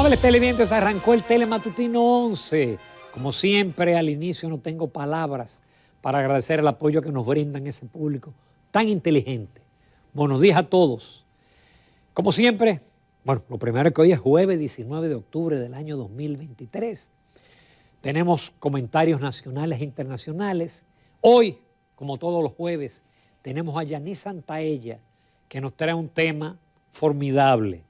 Amables televidentes, arrancó el Telematutino 11. Como siempre, al inicio no tengo palabras para agradecer el apoyo que nos brindan ese público tan inteligente. Buenos días a todos. Como siempre, bueno, lo primero es que hoy es jueves 19 de octubre del año 2023. Tenemos comentarios nacionales e internacionales. Hoy, como todos los jueves, tenemos a Yanis Santaella, que nos trae un tema formidable.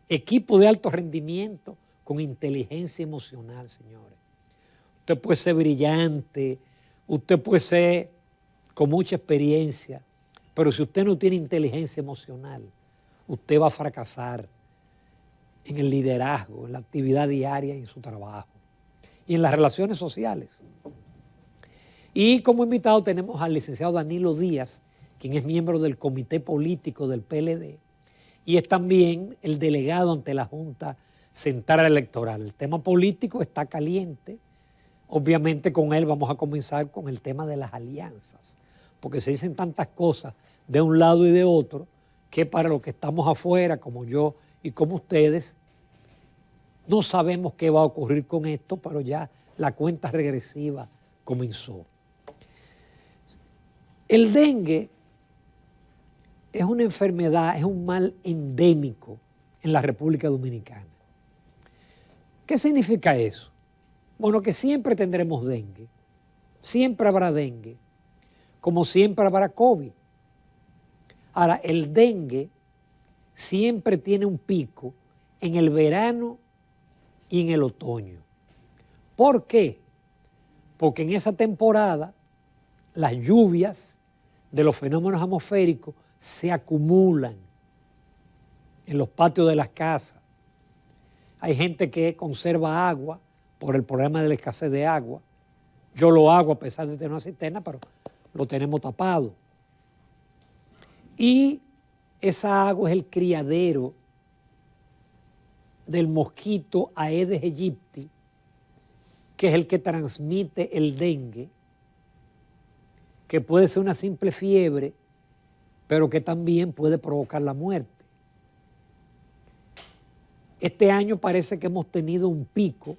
Equipo de alto rendimiento con inteligencia emocional, señores. Usted puede ser brillante, usted puede ser con mucha experiencia, pero si usted no tiene inteligencia emocional, usted va a fracasar en el liderazgo, en la actividad diaria y en su trabajo y en las relaciones sociales. Y como invitado tenemos al licenciado Danilo Díaz, quien es miembro del comité político del PLD y es también el delegado ante la Junta Central Electoral. El tema político está caliente. Obviamente con él vamos a comenzar con el tema de las alianzas, porque se dicen tantas cosas de un lado y de otro que para los que estamos afuera, como yo y como ustedes, no sabemos qué va a ocurrir con esto, pero ya la cuenta regresiva comenzó. El dengue es una enfermedad, es un mal endémico en la República Dominicana. ¿Qué significa eso? Bueno, que siempre tendremos dengue, siempre habrá dengue, como siempre habrá COVID. Ahora, el dengue siempre tiene un pico en el verano y en el otoño. ¿Por qué? Porque en esa temporada las lluvias de los fenómenos atmosféricos se acumulan en los patios de las casas. Hay gente que conserva agua por el problema de la escasez de agua. Yo lo hago a pesar de tener una cisterna, pero lo tenemos tapado. Y esa agua es el criadero del mosquito Aedes aegypti, que es el que transmite el dengue, que puede ser una simple fiebre, pero que también puede provocar la muerte. Este año parece que hemos tenido un pico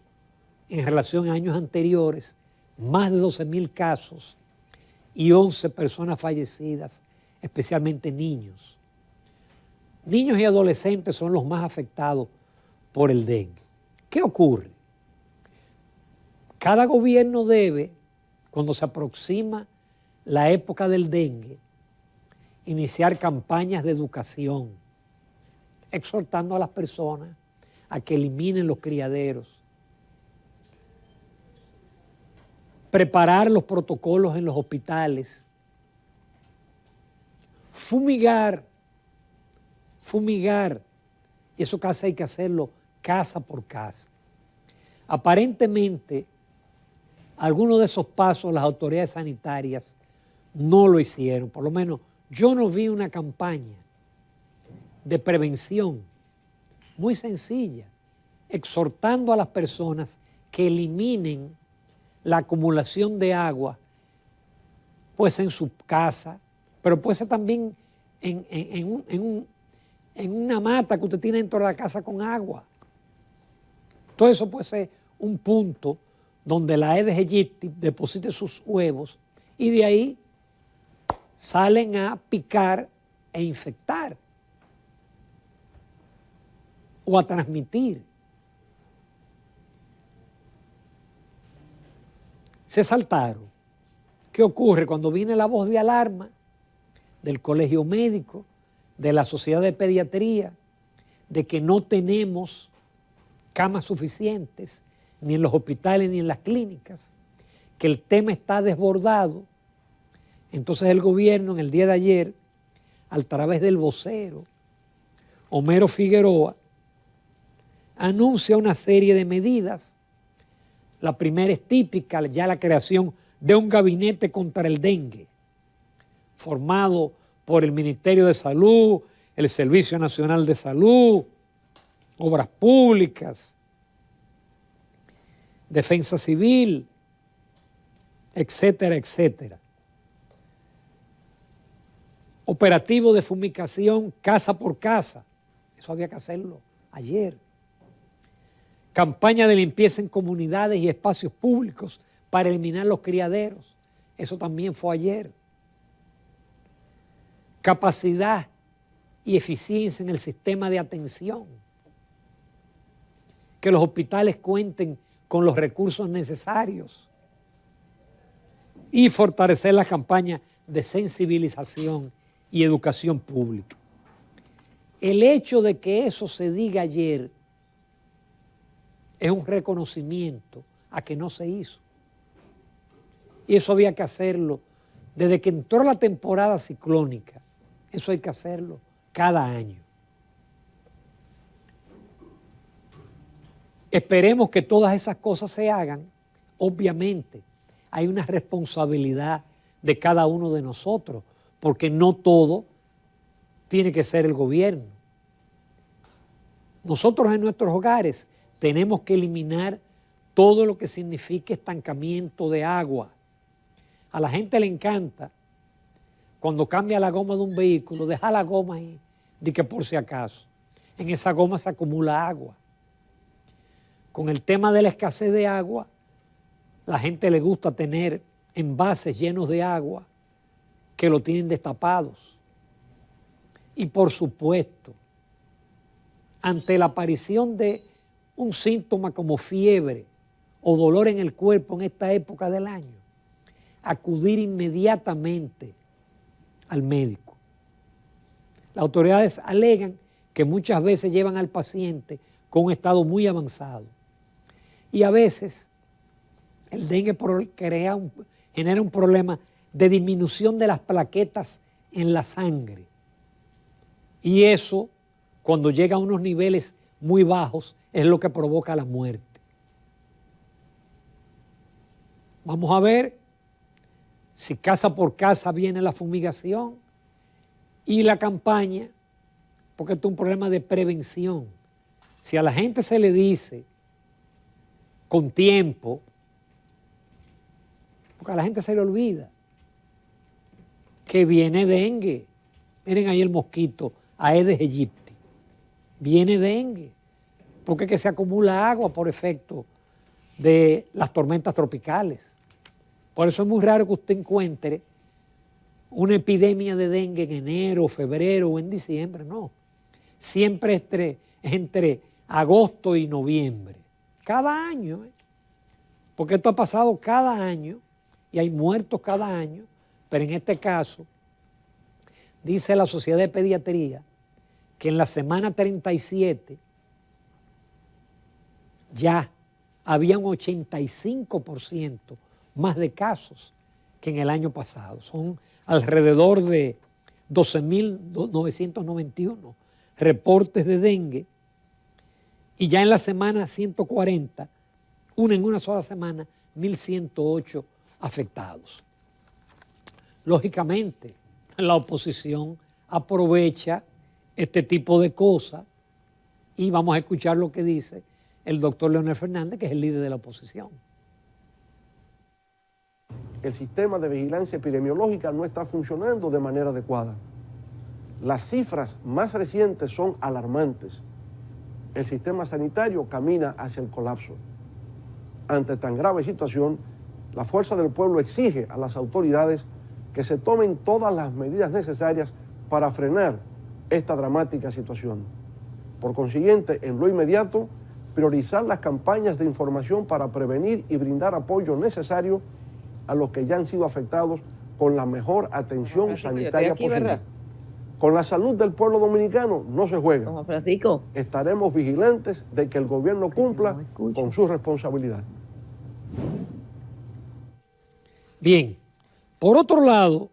en relación a años anteriores, más de 12,000 casos y 11 personas fallecidas, especialmente niños. Niños y adolescentes son los más afectados por el dengue. ¿Qué ocurre? Cada gobierno debe, cuando se aproxima la época del dengue, iniciar campañas de educación, exhortando a las personas a que eliminen los criaderos, preparar los protocolos en los hospitales, fumigar, y eso casi hay que hacerlo casa por casa. Aparentemente, algunos de esos pasos las autoridades sanitarias no lo hicieron, por lo menos yo no vi una campaña de prevención muy sencilla, exhortando a las personas que eliminen la acumulación de agua, pues en su casa, pero puede ser también en una mata que usted tiene dentro de la casa con agua. Todo eso puede ser un punto donde la Aedes aegypti deposite sus huevos y de ahí salen a picar e infectar o a transmitir. Se saltaron. ¿Qué ocurre? Cuando viene la voz de alarma del colegio médico, de la sociedad de pediatría, de que no tenemos camas suficientes, ni en los hospitales ni en las clínicas, que el tema está desbordado, entonces el gobierno en el día de ayer, a través del vocero, Homero Figueroa, anuncia una serie de medidas. La primera es típica, ya la creación de un gabinete contra el dengue, formado por el Ministerio de Salud, el Servicio Nacional de Salud, Obras Públicas, Defensa Civil, etcétera, etcétera. Operativo de fumigación casa por casa. Eso había que hacerlo ayer. Campaña de limpieza en comunidades y espacios públicos para eliminar los criaderos. Eso también fue ayer. Capacidad y eficiencia en el sistema de atención. Que los hospitales cuenten con los recursos necesarios. Y fortalecer la campaña de sensibilización y educación pública. El hecho de que eso se diga ayer es un reconocimiento a que no se hizo. Y eso había que hacerlo desde que entró la temporada ciclónica. Eso hay que hacerlo cada año. Esperemos que todas esas cosas se hagan. Obviamente, hay una responsabilidad de cada uno de nosotros, porque no todo tiene que ser el gobierno. Nosotros en nuestros hogares tenemos que eliminar todo lo que signifique estancamiento de agua. A la gente le encanta cuando cambia la goma de un vehículo, deja la goma ahí, de que por si acaso. En esa goma se acumula agua. Con el tema de la escasez de agua, la gente le gusta tener envases llenos de agua que lo tienen destapados. Y por supuesto, ante la aparición de un síntoma como fiebre o dolor en el cuerpo en esta época del año, acudir inmediatamente al médico. Las autoridades alegan que muchas veces llevan al paciente con un estado muy avanzado y a veces el dengue genera un problema de disminución de las plaquetas en la sangre y eso, cuando llega a unos niveles muy bajos, es lo que provoca la muerte. Vamos a ver si casa por casa viene la fumigación y la campaña, porque esto es un problema de prevención. Si a la gente se le dice con tiempo, porque a la gente se le olvida que viene dengue. Miren ahí el mosquito, Aedes aegypti. Viene dengue, porque es que se acumula agua por efecto de las tormentas tropicales. Por eso es muy raro que usted encuentre una epidemia de dengue en enero, febrero o en diciembre, no. Siempre es entre agosto y noviembre. Cada año, porque esto ha pasado cada año y hay muertos cada año, pero en este caso, dice la Sociedad de Pediatría, que en la semana 37 ya había un 85% más de casos que en el año pasado. Son alrededor de 12.991 reportes de dengue y ya en la semana 140, en una sola semana, 1.108 afectados. Lógicamente, la oposición aprovecha este tipo de cosas y vamos a escuchar lo que dice el doctor Leonel Fernández, que es el líder de la oposición. El sistema de vigilancia epidemiológica no está funcionando de manera adecuada. Las cifras más recientes son alarmantes. El sistema sanitario camina hacia el colapso. Ante tan grave situación, la Fuerza del Pueblo exige a las autoridades que se tomen todas las medidas necesarias para frenar esta dramática situación. Por consiguiente, en lo inmediato, priorizar las campañas de información para prevenir y brindar apoyo necesario a los que ya han sido afectados con la mejor atención sanitaria posible. ¿Verdad? Con la salud del pueblo dominicano no se juega. Como Francisco. Estaremos vigilantes de que el gobierno cumpla con su responsabilidad. Bien, por otro lado,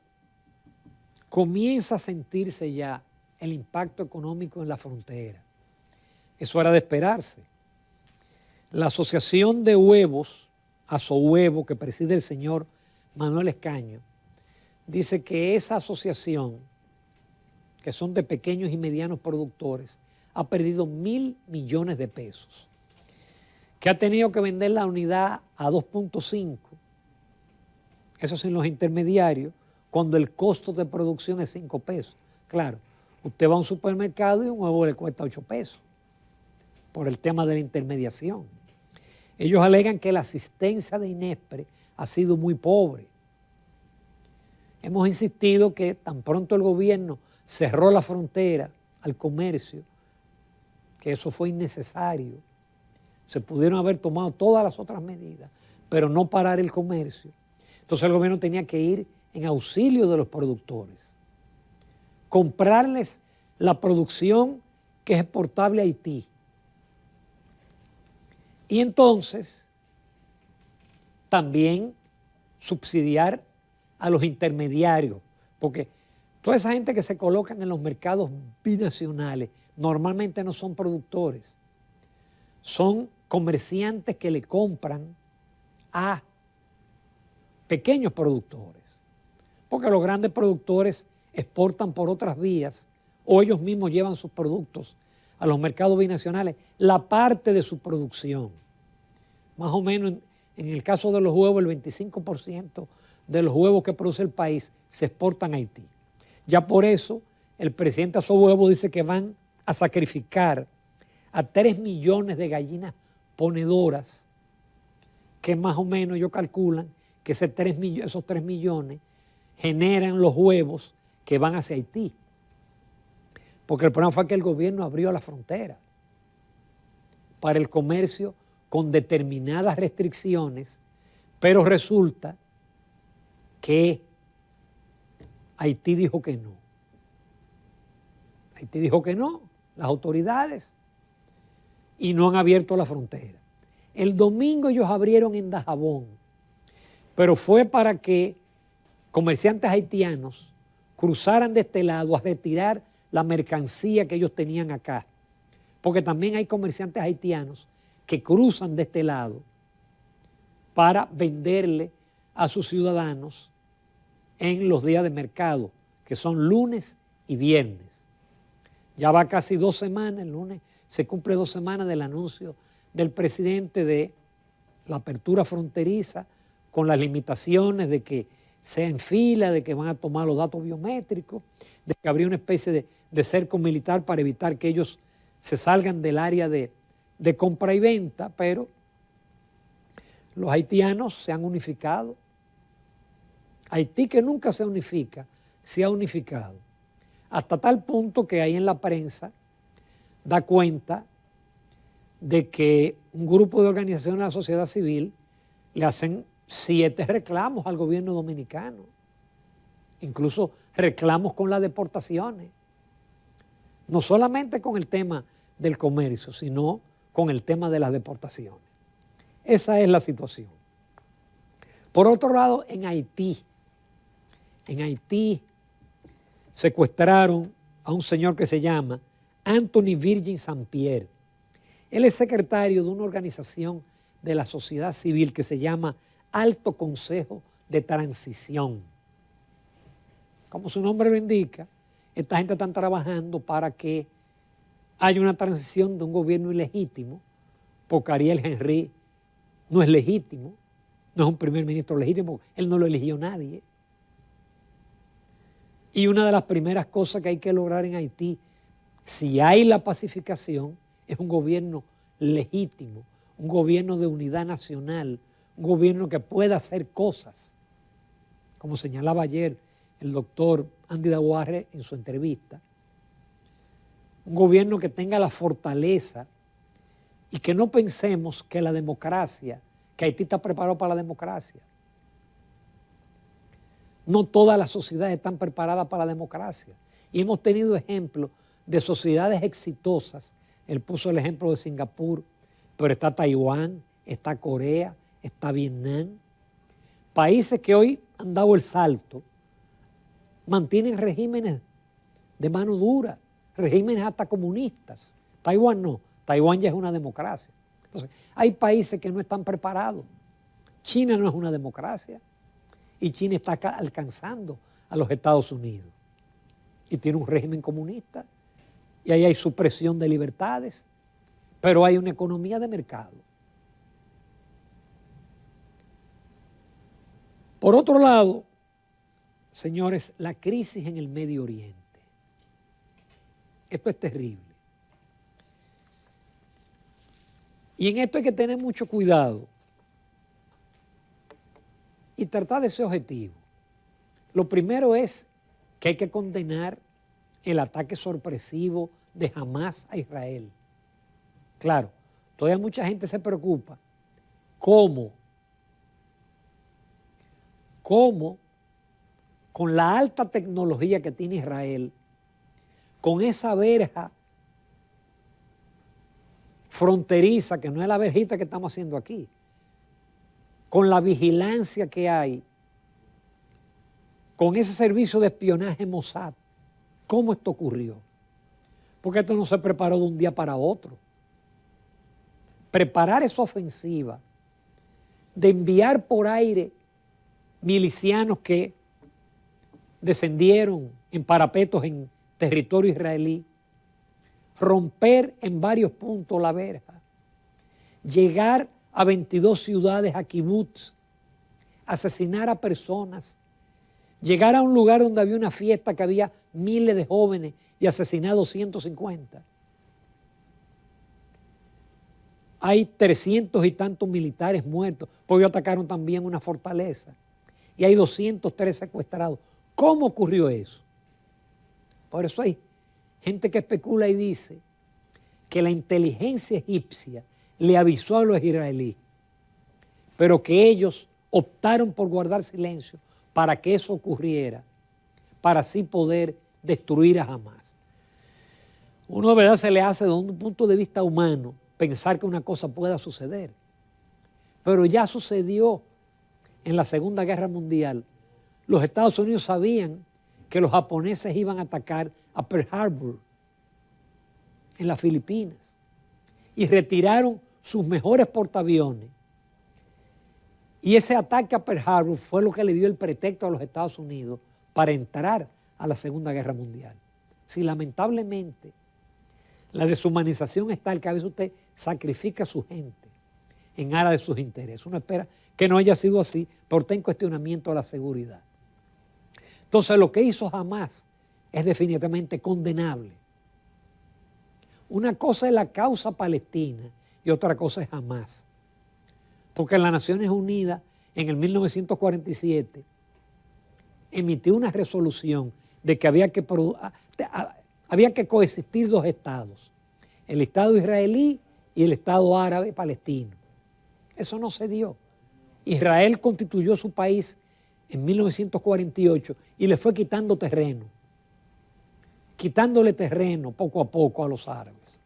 comienza a sentirse ya el impacto económico en la frontera. Eso era de esperarse. La Asociación de Huevos, Asohuevo, que preside el señor Manuel Escaño, dice que esa asociación, que son de pequeños y medianos productores, ha perdido 1.000 millones de pesos, que ha tenido que vender la unidad a 2.5, eso sin los intermediarios, cuando el costo de producción es 5 pesos. Claro, usted va a un supermercado y un huevo le cuesta 8 pesos. por el tema de la intermediación. Ellos alegan que la asistencia de INESPRE ha sido muy pobre. Hemos insistido que tan pronto el gobierno cerró la frontera al comercio, que eso fue innecesario. Se pudieron haber tomado todas las otras medidas, pero no parar el comercio. Entonces el gobierno tenía que ir en auxilio de los productores, comprarles la producción que es exportable a Haití. Y entonces también subsidiar a los intermediarios, porque toda esa gente que se colocan en los mercados binacionales normalmente no son productores, son comerciantes que le compran a pequeños productores, porque los grandes productores exportan por otras vías o ellos mismos llevan sus productos a los mercados binacionales, la parte de su producción. Más o menos en el caso de los huevos, el 25% de los huevos que produce el país se exportan a Haití. Ya por eso el presidente Azohuevo dice que van a sacrificar a 3 millones de gallinas ponedoras, que más o menos ellos calculan que esos 3 millones generan los huevos que van hacia Haití. Porque el problema fue que el gobierno abrió la frontera para el comercio con determinadas restricciones, pero resulta que Haití dijo que no. Haití dijo que no, las autoridades, y no han abierto la frontera. El domingo ellos abrieron en Dajabón, pero fue para que comerciantes haitianos cruzaran de este lado a retirar la mercancía que ellos tenían acá. Porque también hay comerciantes haitianos que cruzan de este lado para venderle a sus ciudadanos en los días de mercado, que son lunes y viernes. Ya va casi 2 semanas, el lunes se cumple 2 semanas del anuncio del presidente de la apertura fronteriza, con las limitaciones de que sea en fila, de que van a tomar los datos biométricos, de que habría una especie de cerco militar para evitar que ellos se salgan del área de compra y venta, pero los haitianos se han unificado. Haití, que nunca se unifica, se ha unificado. Hasta tal punto que ahí en la prensa da cuenta de que un grupo de organizaciones de la sociedad civil le hacen 7 reclamos al gobierno dominicano, incluso reclamos con las deportaciones, no solamente con el tema del comercio, sino con el tema de las deportaciones. Esa es la situación. Por otro lado, en Haití secuestraron a un señor que se llama Anthony Virgin Saint-Pierre. Él es secretario de una organización de la sociedad civil que se llama Alto Consejo de Transición. Como su nombre lo indica, esta gente está trabajando para que haya una transición de un gobierno ilegítimo, porque Ariel Henry no es legítimo, no es un primer ministro legítimo, él no lo eligió nadie. Y una de las primeras cosas que hay que lograr en Haití, si hay la pacificación, es un gobierno legítimo, un gobierno de unidad nacional, un gobierno que pueda hacer cosas. Como señalaba ayer el doctor Andy Daguarre en su entrevista, un gobierno que tenga la fortaleza y que no pensemos que la democracia, que Haití está preparado para la democracia. No todas las sociedades están preparadas para la democracia. Y hemos tenido ejemplos de sociedades exitosas. Él puso el ejemplo de Singapur, pero está Taiwán, está Corea, está Vietnam. Países que hoy han dado el salto, mantienen regímenes de mano dura, regímenes hasta comunistas. Taiwán no, Taiwán ya es una democracia. Entonces, hay países que no están preparados. China no es una democracia y China está alcanzando a los Estados Unidos y tiene un régimen comunista y ahí hay supresión de libertades, pero hay una economía de mercado. Por otro lado, señores, la crisis en el Medio Oriente. Esto es terrible. Y en esto hay que tener mucho cuidado y tratar de ser objetivo. Lo primero es que hay que condenar el ataque sorpresivo de Hamás a Israel. Claro, todavía mucha gente se preocupa. ¿Cómo con la alta tecnología que tiene Israel, con esa verja fronteriza, que no es la verjita que estamos haciendo aquí, con la vigilancia que hay, con ese servicio de espionaje Mossad, cómo esto ocurrió? Porque esto no se preparó de un día para otro. Preparar esa ofensiva de enviar por aire milicianos que descendieron en parapetos en territorio israelí, romper en varios puntos la verja, llegar a 22 ciudades, a kibutz, asesinar a personas, llegar a un lugar donde había una fiesta que había miles de jóvenes y asesinar 250. Hay 300 y tantos militares muertos, porque atacaron también una fortaleza. Y hay 203 secuestrados. ¿Cómo ocurrió eso? Por eso hay gente que especula y dice que la inteligencia egipcia le avisó a los israelíes, pero que ellos optaron por guardar silencio para que eso ocurriera, para así poder destruir a Hamás. Uno de verdad se le hace desde un punto de vista humano pensar que una cosa pueda suceder, pero ya sucedió en la Segunda Guerra Mundial. Los Estados Unidos sabían que los japoneses iban a atacar a Pearl Harbor en las Filipinas y retiraron sus mejores portaaviones. Y ese ataque a Pearl Harbor fue lo que le dio el pretexto a los Estados Unidos para entrar a la Segunda Guerra Mundial. Si lamentablemente la deshumanización es tal que a veces usted sacrifica a su gente en aras de sus intereses. Uno espera que no haya sido así, pero está en cuestionamiento a la seguridad. Entonces lo que hizo Hamás es definitivamente condenable. Una cosa es la causa palestina y otra cosa es Hamás. Porque las Naciones Unidas en el 1947 emitió una resolución de que había que coexistir dos estados, el Estado israelí y el Estado árabe palestino. Eso no se dio. Israel constituyó su país en 1948 y le fue quitando terreno, quitándole terreno poco a poco a los árabes,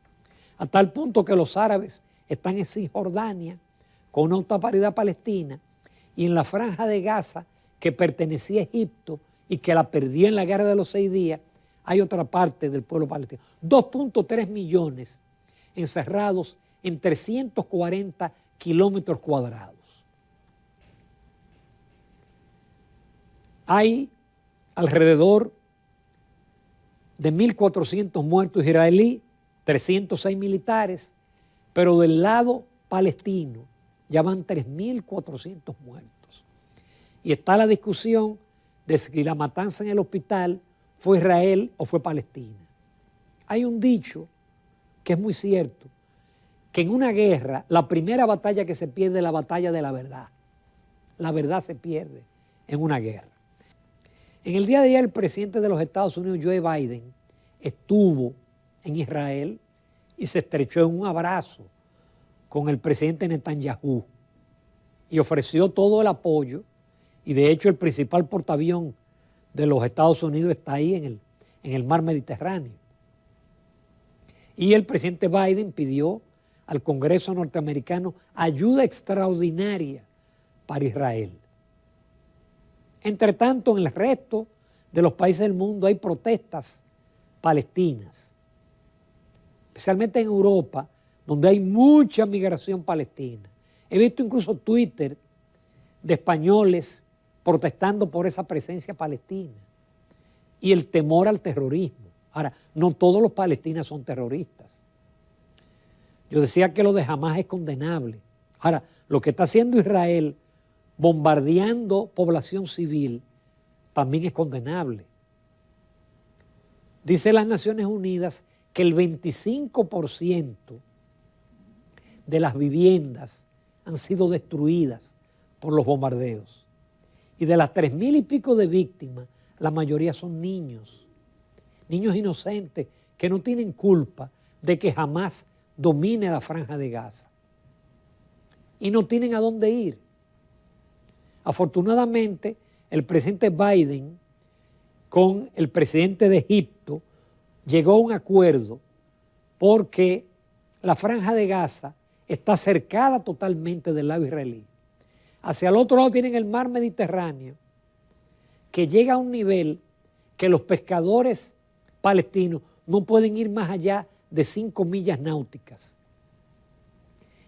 a tal punto que los árabes están en Cisjordania con una autoridad palestina y en la franja de Gaza que pertenecía a Egipto y que la perdió en la guerra de los 6 días, hay otra parte del pueblo palestino. 2.3 millones encerrados en 340 kilómetros cuadrados. Hay alrededor de 1.400 muertos israelíes, 306 militares, pero del lado palestino ya van 3.400 muertos. Y está la discusión de si la matanza en el hospital fue Israel o fue Palestina. Hay un dicho que es muy cierto, que en una guerra la primera batalla que se pierde es la batalla de la verdad. La verdad se pierde en una guerra. En el día de ayer el presidente de los Estados Unidos, Joe Biden, estuvo en Israel y se estrechó en un abrazo con el presidente Netanyahu y ofreció todo el apoyo, y de hecho el principal portaavión de los Estados Unidos está ahí en el mar Mediterráneo. Y el presidente Biden pidió al Congreso norteamericano ayuda extraordinaria para Israel. Entre tanto, en el resto de los países del mundo hay protestas palestinas, especialmente en Europa, donde hay mucha migración palestina. He visto incluso Twitter de españoles protestando por esa presencia palestina y el temor al terrorismo. Ahora, no todos los palestinos son terroristas. Yo decía que lo de Hamás es condenable. Ahora, lo que está haciendo Israel bombardeando población civil también es condenable. Dice las Naciones Unidas que el 25% de las viviendas han sido destruidas por los bombardeos. Y de las 3.000 y pico de víctimas, la mayoría son niños. Niños inocentes que no tienen culpa de que Hamás domine la Franja de Gaza. Y no tienen a dónde ir. Afortunadamente, el presidente Biden con el presidente de Egipto llegó a un acuerdo porque la Franja de Gaza está cercada totalmente del lado israelí. Hacia el otro lado tienen el mar Mediterráneo, que llega a un nivel que los pescadores palestinos no pueden ir más allá de 5 millas náuticas.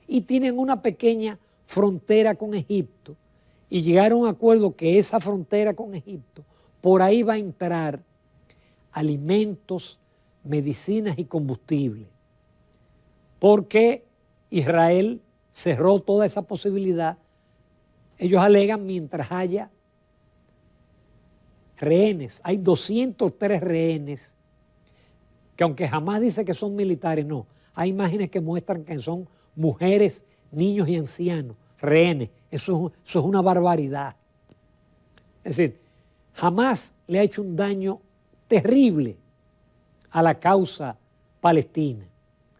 Y tienen una pequeña frontera con Egipto, y llegaron a un acuerdo que esa frontera con Egipto, por ahí va a entrar alimentos, medicinas y combustible, porque Israel cerró toda esa posibilidad. Ellos alegan mientras haya rehenes. Hay 203 rehenes, que aunque jamás dice que son militares, no. Hay imágenes que muestran que son mujeres, niños y ancianos, rehenes. Eso es una barbaridad. Es decir, jamás le ha hecho un daño terrible a la causa palestina,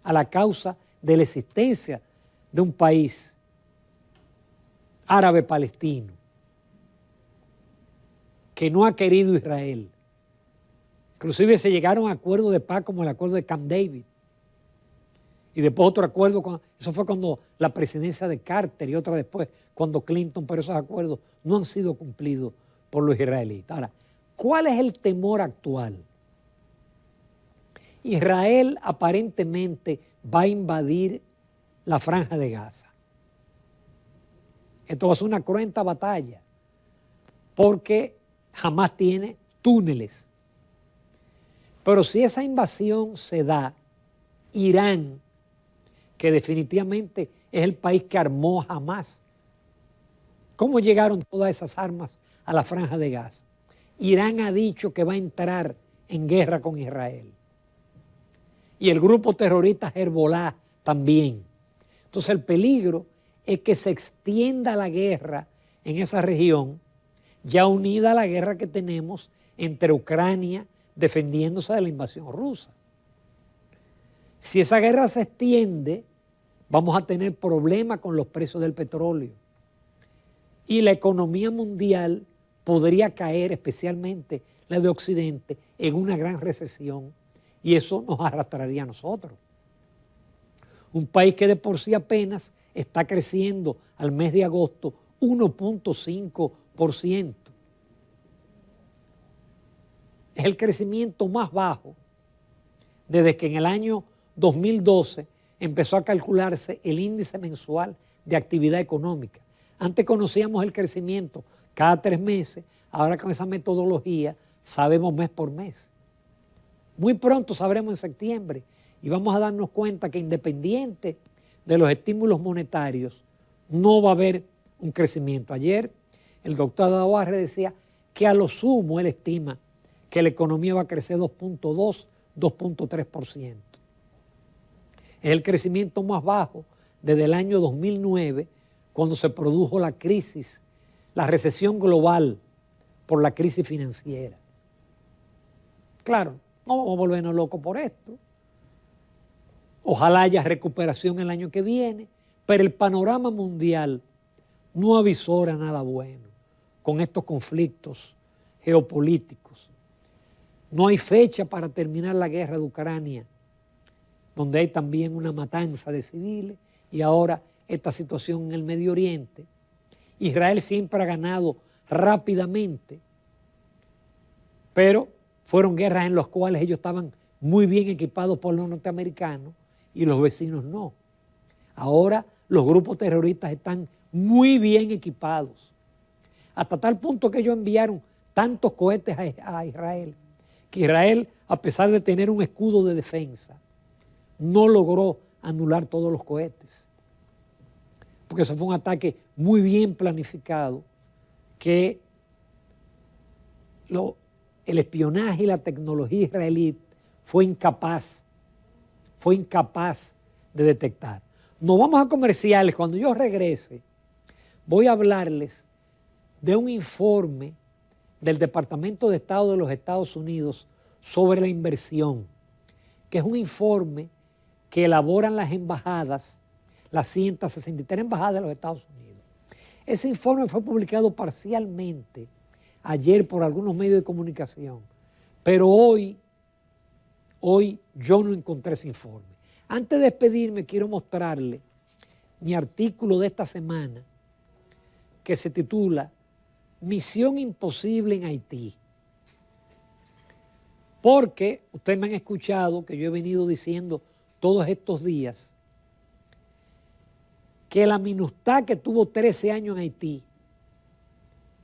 a la causa de la existencia de un país árabe palestino que no ha querido Israel. Inclusive se llegaron a acuerdos de paz como el acuerdo de Camp David. Y después otro acuerdo, eso fue cuando la presidencia de Carter y otra después, cuando Clinton, pero esos acuerdos no han sido cumplidos por los israelitas. Ahora, ¿cuál es el temor actual? Israel aparentemente va a invadir la Franja de Gaza. Esto va a ser una cruenta batalla, porque Hamás tiene túneles. Pero si esa invasión se da, Irán, que definitivamente es el país que armó Hamás, ¿cómo llegaron todas esas armas a la Franja de Gaza? Irán ha dicho que va a entrar en guerra con Israel. Y el grupo terrorista Hezbollah también. Entonces el peligro es que se extienda la guerra en esa región, ya unida a la guerra que tenemos entre Ucrania defendiéndose de la invasión rusa. Si esa guerra se extiende, vamos a tener problemas con los precios del petróleo. Y la economía mundial podría caer, especialmente la de Occidente, en una gran recesión. Y eso nos arrastraría a nosotros. Un país que de por sí apenas está creciendo al mes de agosto 1.5%. Es el crecimiento más bajo desde que en el año 2012 empezó a calcularse el índice mensual de actividad económica. Antes conocíamos el crecimiento cada 3 meses, ahora con esa metodología sabemos mes por mes. Muy pronto sabremos en septiembre y vamos a darnos cuenta que independiente de los estímulos monetarios no va a haber un crecimiento. Ayer el doctor Dawarre decía que a lo sumo él estima que la economía va a crecer 2.2, 2.3%. Es el crecimiento más bajo desde el año 2009, cuando se produjo la crisis, la recesión global por la crisis financiera. Claro, no vamos a volvernos locos por esto. Ojalá haya recuperación el año que viene, pero el panorama mundial no avisora nada bueno con estos conflictos geopolíticos. No hay fecha para terminar la guerra de Ucrania, donde hay también una matanza de civiles, y ahora esta situación en el Medio Oriente. Israel siempre ha ganado rápidamente, pero fueron guerras en las cuales ellos estaban muy bien equipados por los norteamericanos y los vecinos no. Ahora los grupos terroristas están muy bien equipados, hasta tal punto que ellos enviaron tantos cohetes a Israel, que Israel, a pesar de tener un escudo de defensa, no logró anular todos los cohetes, porque eso fue un ataque muy bien planificado, que el espionaje y la tecnología israelí fue incapaz de detectar. Nos vamos a comerciales. Cuando yo regrese, voy a hablarles de un informe del Departamento de Estado de los Estados Unidos sobre la inversión, que es un informe que elaboran las embajadas, las 163 embajadas de los Estados Unidos. Ese informe fue publicado parcialmente ayer por algunos medios de comunicación, pero hoy yo no encontré ese informe. Antes de despedirme, quiero mostrarle mi artículo de esta semana que se titula Misión Imposible en Haití. Porque ustedes me han escuchado que yo he venido diciendo todos estos días que la MINUSTAH, que tuvo 13 años en Haití,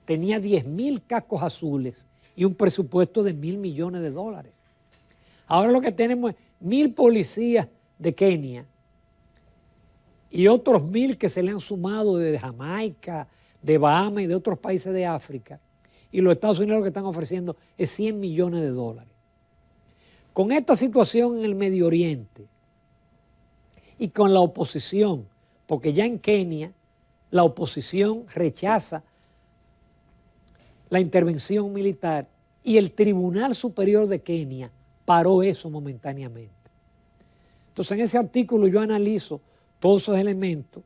tenía 10.000 cascos azules y un presupuesto de $1.000 millones. Ahora lo que tenemos es 1.000 policías de Kenia y otros 1.000 que se le han sumado de Jamaica, de Bahamas y de otros países de África. Y los Estados Unidos lo que están ofreciendo es $100 millones. Con esta situación en el Medio Oriente y con la oposición, porque ya en Kenia la oposición rechaza la intervención militar y el Tribunal Superior de Kenia paró eso momentáneamente. Entonces en ese artículo yo analizo todos esos elementos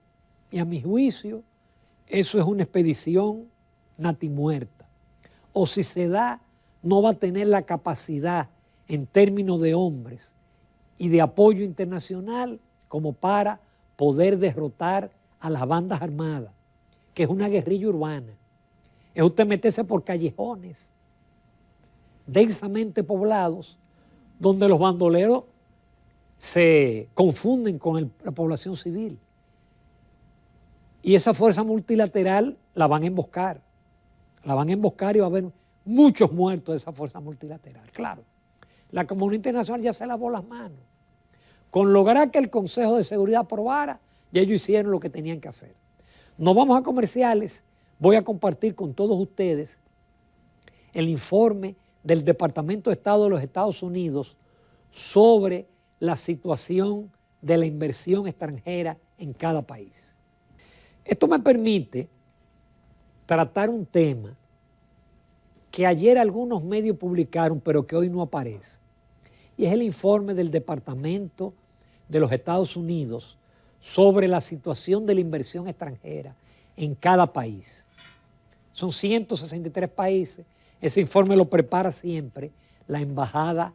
y a mi juicio eso es una expedición natimuerta. O si se da, no va a tener la capacidad en términos de hombres y de apoyo internacional como para poder derrotar a las bandas armadas, que es una guerrilla urbana. Es usted meterse por callejones densamente poblados donde los bandoleros se confunden con la población civil. Y esa fuerza multilateral la van a emboscar. La van a emboscar y va a haber muchos muertos de esa fuerza multilateral. Claro, la comunidad internacional ya se lavó las manos. Con lograr que el Consejo de Seguridad aprobara, ya ellos hicieron lo que tenían que hacer. Nos vamos a comerciales. Voy a compartir con todos ustedes el informe del Departamento de Estado de los Estados Unidos sobre la situación de la inversión extranjera en cada país. Esto me permite tratar un tema que ayer algunos medios publicaron, pero que hoy no aparece. Y es el informe del Departamento de los Estados Unidos sobre la situación de la inversión extranjera en cada país. Son 163 países. Ese informe lo prepara siempre la embajada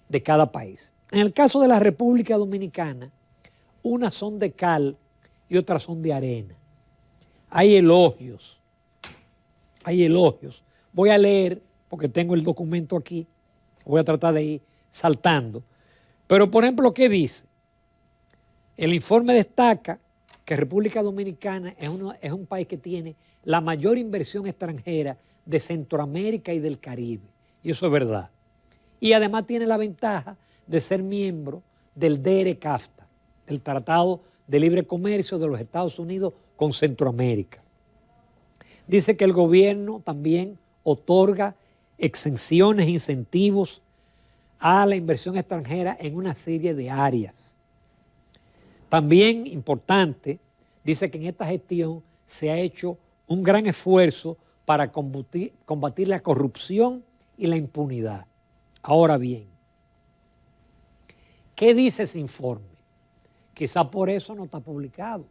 de cada país. En el caso de la República Dominicana, unas son de cal y otras son de arena. Hay elogios. Hay elogios. Voy a leer, porque tengo el documento aquí, voy a tratar de ir saltando. Pero, por ejemplo, ¿qué dice? El informe destaca que República Dominicana es un país que tiene la mayor inversión extranjera de Centroamérica y del Caribe. Y eso es verdad. Y además tiene la ventaja de ser miembro del DERE-CAFTA, el Tratado de Libre Comercio de los Estados Unidos con Centroamérica. Dice que el gobierno también otorga exenciones, incentivos a la inversión extranjera en una serie de áreas. También, importante, dice que en esta gestión se ha hecho un gran esfuerzo para combatir la corrupción y la impunidad. Ahora bien, ¿qué dice ese informe? Quizá por eso no está publicado,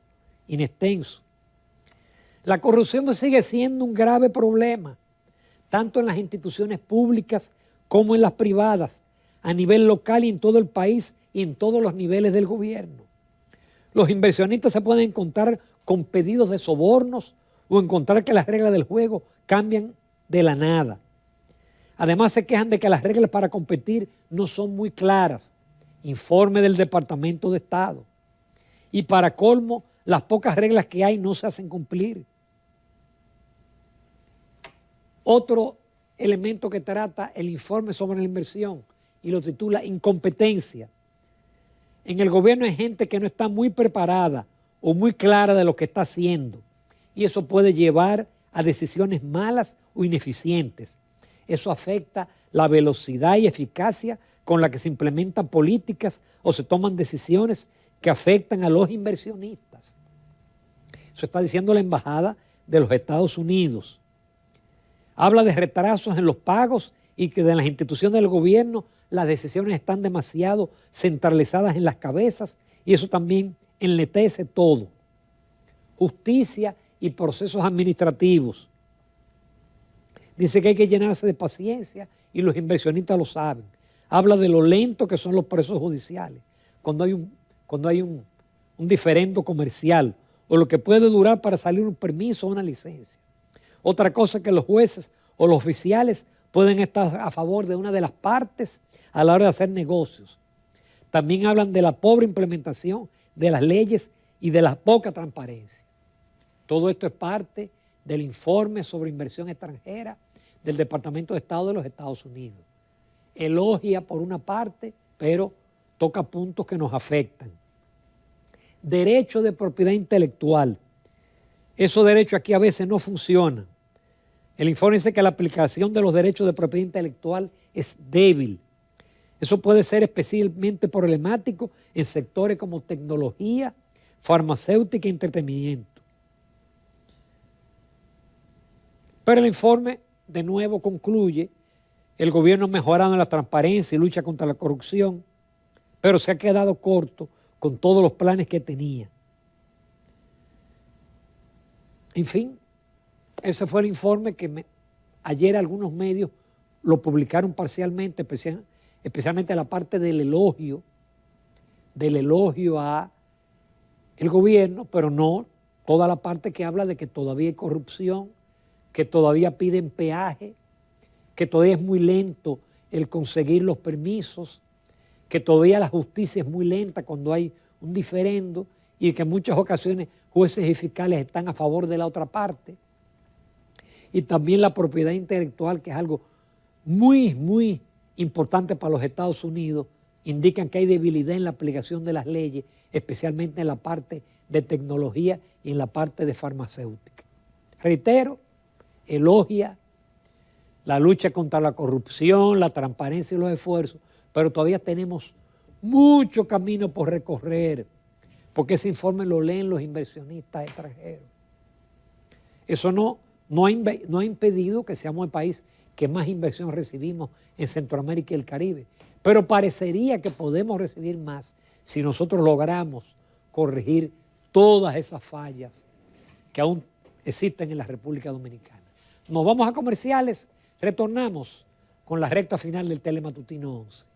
in extenso. La corrupción sigue siendo un grave problema, tanto en las instituciones públicas como en las privadas, a nivel local y en todo el país y en todos los niveles del gobierno. Los inversionistas se pueden encontrar con pedidos de sobornos o encontrar que las reglas del juego cambian de la nada. Además se quejan de que las reglas para competir no son muy claras. Informe del Departamento de Estado. Y para colmo, las pocas reglas que hay no se hacen cumplir. Otro elemento que trata el informe sobre la inversión y lo titula Incompetencia. En el gobierno hay gente que no está muy preparada o muy clara de lo que está haciendo y eso puede llevar a decisiones malas o ineficientes. Eso afecta la velocidad y eficacia con la que se implementan políticas o se toman decisiones que afectan a los inversionistas. Eso está diciendo la Embajada de los Estados Unidos. Habla de retrasos en los pagos y que de las instituciones del gobierno las decisiones están demasiado centralizadas en las cabezas y eso también enletece todo. Justicia y procesos administrativos. Dice que hay que llenarse de paciencia y los inversionistas lo saben. Habla de lo lento que son los procesos judiciales. Cuando hay un diferendo comercial o lo que puede durar para salir un permiso o una licencia. Otra cosa que los jueces o los oficiales pueden estar a favor de una de las partes a la hora de hacer negocios. También hablan de la pobre implementación de las leyes y de la poca transparencia. Todo esto es parte del informe sobre inversión extranjera del Departamento de Estado de los Estados Unidos. Elogia por una parte, pero toca puntos que nos afectan. Derecho de propiedad intelectual. Esos derechos aquí a veces no funcionan. El informe dice que la aplicación de los derechos de propiedad intelectual es débil. Eso puede ser especialmente problemático en sectores como tecnología, farmacéutica y entretenimiento. Pero el informe de nuevo concluye, el gobierno mejorando la transparencia y lucha contra la corrupción, pero se ha quedado corto con todos los planes que tenía. En fin, ese fue el informe que ayer algunos medios lo publicaron parcialmente, especialmente la parte del elogio a el gobierno, pero no toda la parte que habla de que todavía hay corrupción, que todavía piden peaje, que todavía es muy lento el conseguir los permisos, que todavía la justicia es muy lenta cuando hay un diferendo y que en muchas ocasiones jueces y fiscales están a favor de la otra parte. Y también la propiedad intelectual, que es algo muy, muy importante para los Estados Unidos, indican que hay debilidad en la aplicación de las leyes, especialmente en la parte de tecnología y en la parte de farmacéutica. Reitero, elogia la lucha contra la corrupción, la transparencia y los esfuerzos, pero todavía tenemos mucho camino por recorrer, porque ese informe lo leen los inversionistas extranjeros. Eso no ha impedido que seamos el país que más inversión recibimos en Centroamérica y el Caribe, pero parecería que podemos recibir más si nosotros logramos corregir todas esas fallas que aún existen en la República Dominicana. Nos vamos a comerciales, retornamos con la recta final del Telematutino 11.